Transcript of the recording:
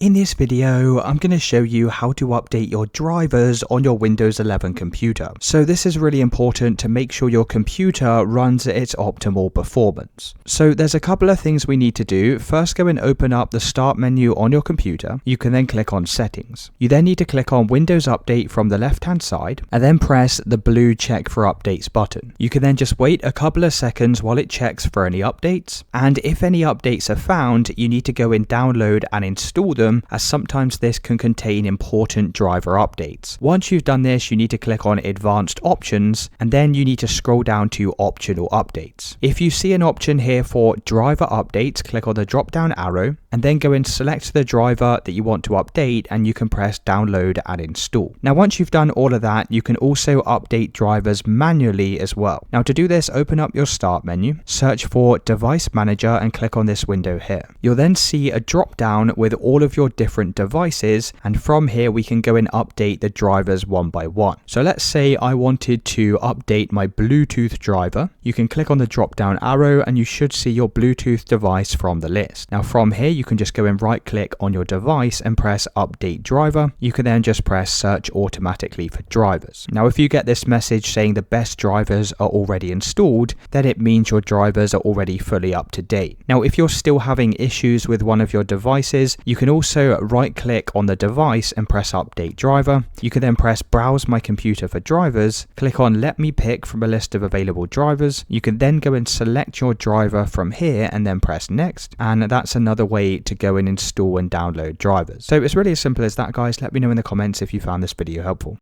In this video, I'm going to show you how to update your drivers on your Windows 11 computer. So this is really important to make sure your computer runs at its optimal performance. So there's a couple of things we need to do. First, go and open up the Start menu on your computer. You can then click on Settings. You then need to click on Windows Update from the left-hand side and then press the blue Check for Updates button. You can then just wait a couple of seconds while it checks for any updates. And if any updates are found, you need to go and download and install them, as sometimes this can contain important driver updates. Once you've done this, you need to click on Advanced Options, and then you need to scroll down to Optional Updates. If you see an option here for Driver Updates, click on the drop-down arrow, and then go and select the driver that you want to update, and you can press Download and Install. Now, once you've done all of that, you can also update drivers manually as well. Now, to do this, open up your Start menu, search for Device Manager, and click on this window here. You'll then see a drop-down with all of your different devices, and from here we can go and update the drivers one by one. So let's say I wanted to update my Bluetooth driver. You can click on the drop down arrow and you should see your Bluetooth device from the list. Now from here you can just go and right click on your device and press update driver. You can then just press search automatically for drivers. Now if you get this message saying the best drivers are already installed, then it means your drivers are already fully up to date. Now if you're still having issues with one of your devices, you can also right click on the device and press update driver. You can then press browse my computer for drivers, click on let me pick from a list of available drivers. You can then go and select your driver from here and then press next, and that's another way to go and install and download drivers. So it's really as simple as that, guys. Let me know in the comments if you found this video helpful.